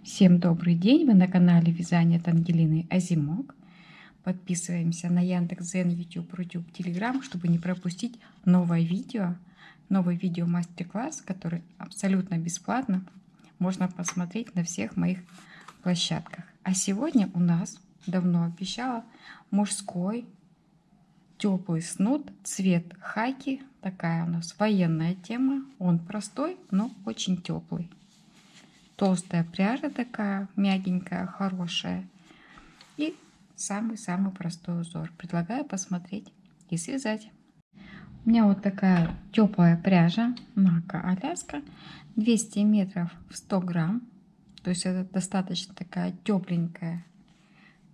Всем добрый день! Вы на канале Вязание от Ангелины Озимок. Подписываемся на Яндекс.Зен, YouTube, Рутюб, Телеграм, чтобы не пропустить новый видео мастер-класс, который абсолютно бесплатно можно посмотреть на всех моих площадках. А сегодня у нас, давно обещала, мужской теплый снуд, цвет хаки. Такая у нас военная тема. Он простой, но очень теплый. Толстая пряжа такая, мягенькая, хорошая. И самый-самый простой узор. Предлагаю посмотреть и связать. У меня вот такая теплая пряжа, Мака Аляска, 200 метров в 100 грамм. То есть это достаточно такая тепленькая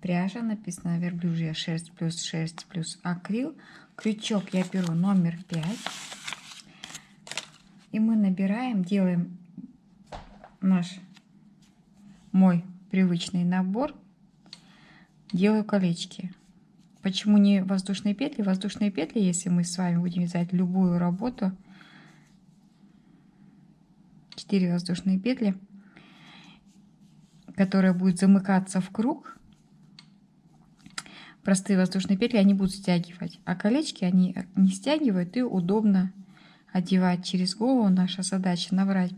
пряжа. Написано верблюжья шерсть плюс акрил. Крючок я беру номер 5. И мы набираем, делаем мой привычный набор, делаю колечки. Почему не воздушные петли? Воздушные петли, если мы с вами будем вязать любую работу, 4 воздушные петли, которые будут замыкаться в круг. Простые воздушные петли они будут стягивать, а колечки они не стягивают, и удобно одевать через голову. Наша задача набрать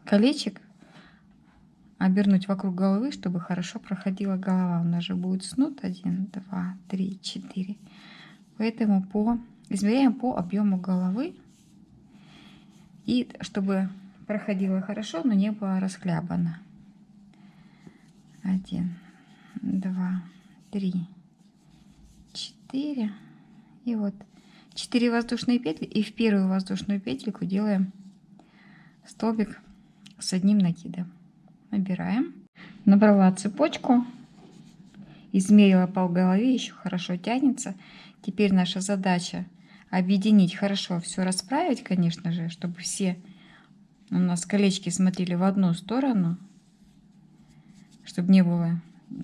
колечек, обернуть вокруг головы, чтобы хорошо проходила голова. У нас же будет снуд 1, 2, 3, 4. Поэтому измеряем по объему головы. И чтобы проходило хорошо, но не было расхлябано. 1, 2, 3, 4. И вот 4 воздушные петли. И в первую воздушную петельку делаем столбик с одним накидом. Набираем. Набрала цепочку, измерила по голове, еще хорошо тянется. Теперь наша задача объединить, хорошо все расправить, конечно же, чтобы все у нас колечки смотрели в одну сторону, чтобы не было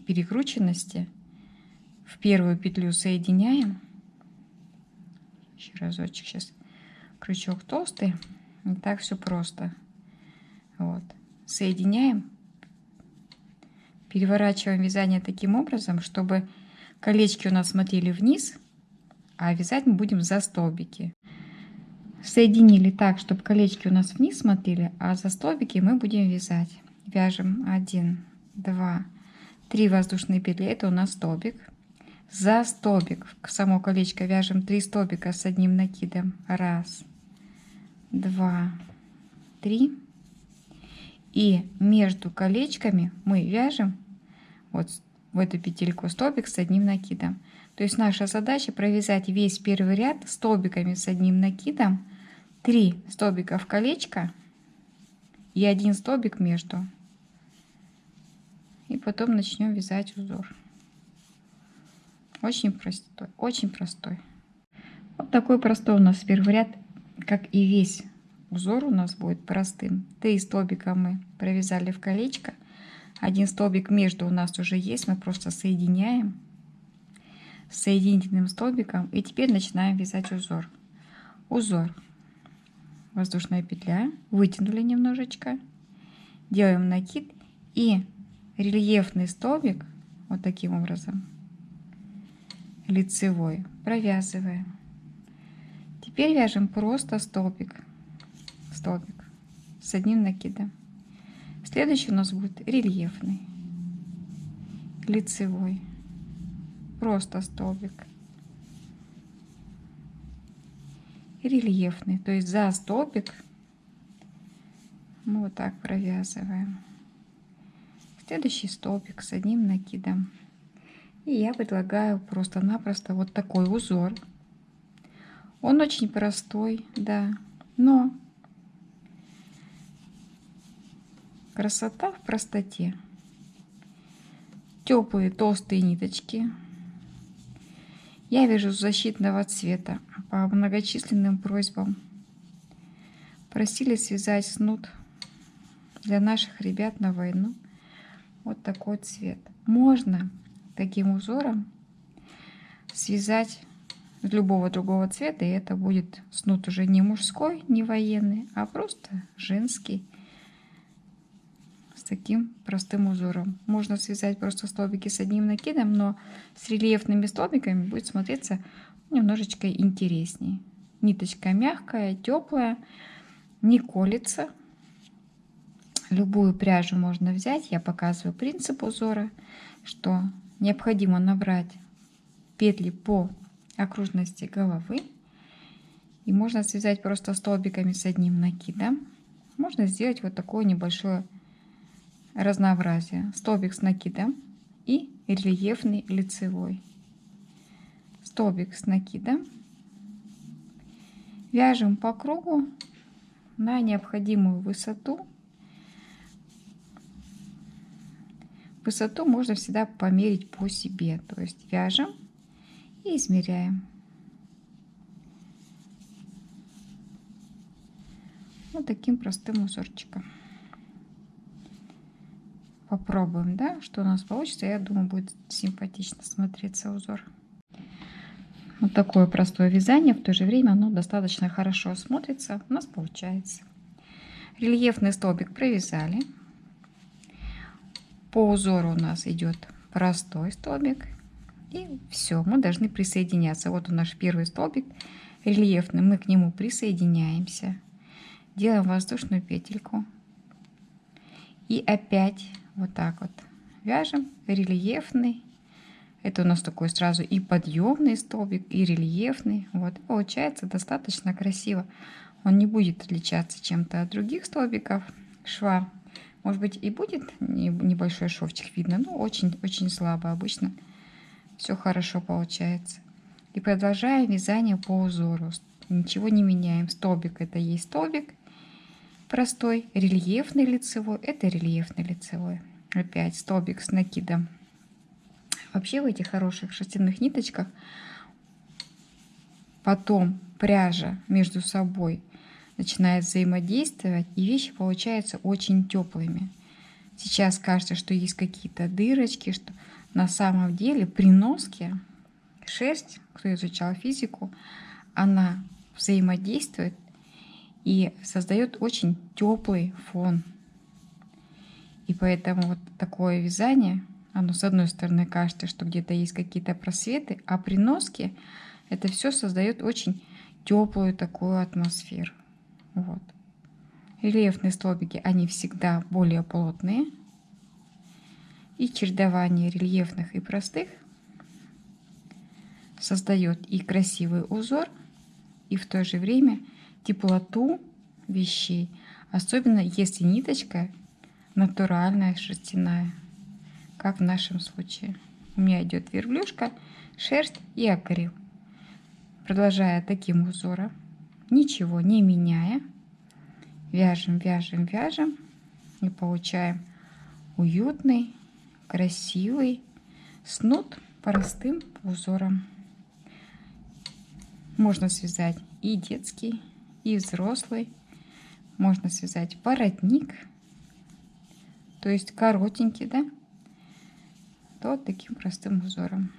перекрученности. В первую петлю соединяем. Еще разочек, сейчас крючок толстый, не так все просто. Вот. Соединяем, переворачиваем вязание таким образом, чтобы колечки у нас смотрели вниз, а вязать мы будем за столбики. Соединили так, чтобы колечки у нас вниз смотрели, а за столбики мы будем вязать. Вяжем 1, 2, 3 воздушные петли, это у нас столбик. За столбик в само колечко вяжем 3 столбика с одним накидом. 1, 2, 3. И между колечками мы вяжем вот в эту петельку столбик с одним накидом. То есть наша задача провязать весь первый ряд столбиками с одним накидом, 3 столбика в колечко и 1 столбик между. И потом начнем вязать узор. Очень простой, очень простой. Вот такой простой у нас первый ряд, как и весь узор у нас будет простым. 3 столбика мы провязали в колечко. 1 столбик между у нас уже есть. Мы просто соединяем с соединительным столбиком. И теперь начинаем вязать узор. Узор. Воздушная петля. Вытянули немножечко. Делаем накид. И рельефный столбик. Вот таким образом. Лицевой. Провязываем. Теперь вяжем просто столбик с одним накидом. Следующий у нас будет рельефный, лицевой, просто столбик, рельефный, то есть за столбик мы вот так провязываем. Следующий столбик с одним накидом. И я предлагаю просто-напросто вот такой узор. Он очень простой, да, но красота в простоте. Теплые толстые ниточки. Я вяжу защитного цвета по многочисленным просьбам. Просили связать снуд для наших ребят на войну. Вот такой цвет. Можно таким узором связать любого другого цвета, и это будет снуд уже не мужской, не военный, а просто женский. таким простым узором. Можно связать просто столбики с одним накидом, но с рельефными столбиками будет смотреться немножечко интереснее. Ниточка мягкая, теплая, не колется. Любую пряжу можно взять. Я показываю принцип узора, что необходимо набрать петли по окружности головы. И можно связать просто столбиками с одним накидом. Можно сделать вот такое небольшое разнообразие. Столбик с накидом и рельефный лицевой. Столбик с накидом. Вяжем по кругу на необходимую высоту. Высоту можно всегда померить по себе. То есть вяжем и измеряем. Вот таким простым узорчиком. Попробуем, да, что у нас получится. Я думаю, будет симпатично смотреться узор. Вот такое простое вязание, в то же время оно достаточно хорошо смотрится. У нас получается. Рельефный столбик провязали. По узору у нас идет простой столбик. И все, мы должны присоединяться. Вот у наш первый столбик рельефный. Мы к нему присоединяемся. Делаем воздушную петельку. И опять вот так вот вяжем рельефный. Это у нас такой сразу и подъемный столбик, и рельефный. Вот, получается достаточно красиво. Он не будет отличаться чем-то от других столбиков шва. Может быть, и будет небольшой шовчик видно, но очень-очень слабо. Обычно все хорошо получается. И продолжаем вязание по узору. Ничего не меняем. Столбик — это есть столбик простой. Рельефный лицевой — это рельефный лицевой. Опять столбик с накидом. Вообще в этих хороших шерстяных ниточках потом пряжа между собой начинает взаимодействовать, и вещи получаются очень теплыми. Сейчас кажется, что есть какие-то дырочки, что на самом деле при носке шерсть, кто изучал физику, она взаимодействует и создает очень теплый фон. И поэтому вот такое вязание, оно с одной стороны кажется, что где-то есть какие-то просветы, а при носке это все создает очень теплую такую атмосферу. Вот. Рельефные столбики, они всегда более плотные. И чередование рельефных и простых создает и красивый узор, и в то же время теплоту вещей, особенно если ниточка натуральная, шерстяная, как в нашем случае. У меня идет верблюжка, шерсть и акрил. Продолжая таким узором, ничего не меняя, вяжем, вяжем, вяжем и получаем уютный, красивый снуд простым узором. Можно связать и детский, и взрослый. Можно связать воротник, то есть коротенький, да? Вот таким простым узором.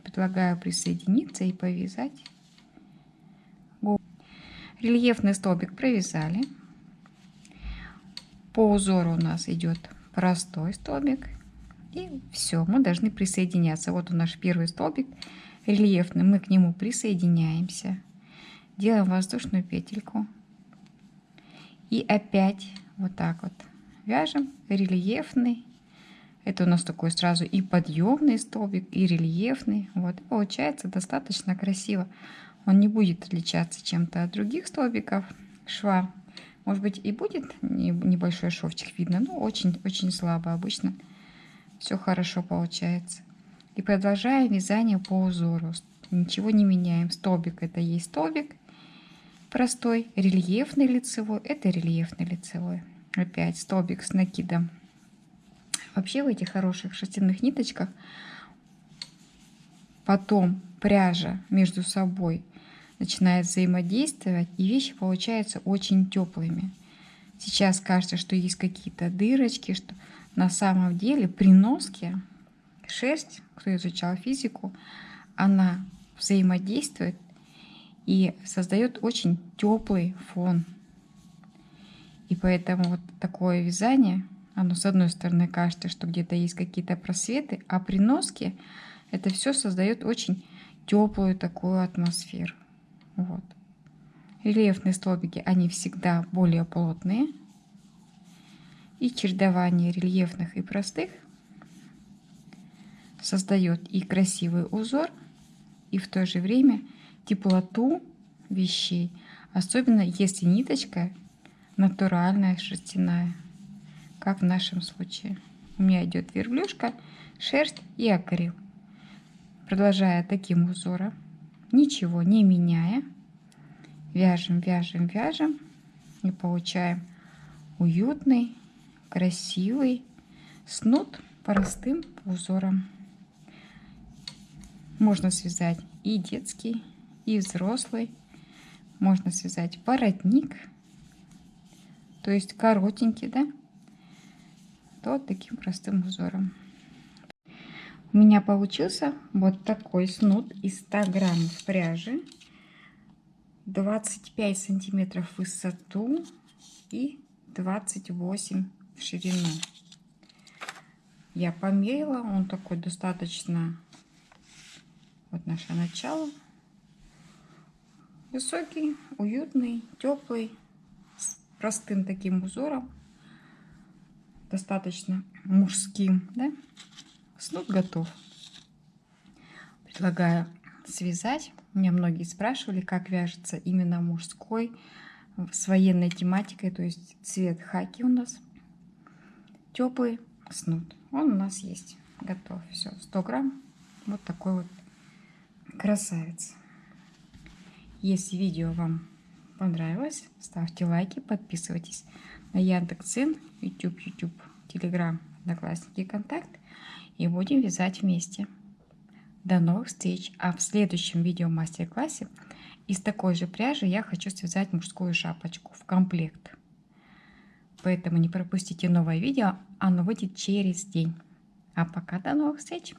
Предлагаю присоединиться и повязать. Рельефный столбик провязали. По узору у нас идет простой столбик. И все, мы должны присоединяться. Вот у наш первый столбик рельефный. Мы к нему присоединяемся. Делаем воздушную петельку. И опять вот так вот вяжем рельефный. Это у нас такой сразу и подъемный столбик, и рельефный. Вот, и получается достаточно красиво. Он не будет отличаться чем-то от других столбиков шва. Может быть, и будет небольшой шовчик видно, но очень-очень слабо. Обычно все хорошо получается. И продолжаем вязание по узору. Ничего не меняем. Столбик — это есть столбик простой. Рельефный лицевой — это рельефный лицевой. Опять столбик с накидом. Вообще в этих хороших шерстяных ниточках потом пряжа между собой начинает взаимодействовать, и вещи получаются очень теплыми. Сейчас кажется, что есть какие-то дырочки, что на самом деле при носке шерсть, кто изучал физику, она взаимодействует и создает очень теплый фон. И поэтому вот такое вязание, Оно с одной стороны кажется, что где-то есть какие-то просветы, а при носке это все создает очень теплую такую атмосферу. Вот. Рельефные столбики, они всегда более плотные. И чередование рельефных и простых создает и красивый узор, и в то же время теплоту вещей, особенно если ниточка натуральная, шерстяная, как в нашем случае. У меня идет верблюжка, шерсть и акрил. Продолжая таким узором, ничего не меняя, вяжем, вяжем, вяжем и получаем уютный, красивый снуд простым узором. Можно связать и детский, и взрослый. Можно связать воротник, то есть коротенький, да? То таким простым узором. У меня получился вот такой снуд из 100 граммов пряжи, 25 сантиметров в высоту и 28 в ширину. Я померила, он такой достаточно, вот наше начало, высокий, уютный, теплый, с простым таким узором, достаточно мужским, да? Снуд готов. Предлагаю связать. Меня многие спрашивали, как вяжется именно мужской с военной тематикой, то есть цвет хаки у нас. Теплый снуд. Он у нас есть. Готов. Все. 100 грамм. Вот такой вот красавец. Если видео вам понравилось, ставьте лайки, подписывайтесь на Яндекс.Дзен, YouTube, Telegram, Одноклассники, Контакт. И будем вязать вместе. До новых встреч! А в следующем видео мастер-классе из такой же пряжи я хочу связать мужскую шапочку в комплект. Поэтому не пропустите новое видео, оно выйдет через день. А пока до новых встреч!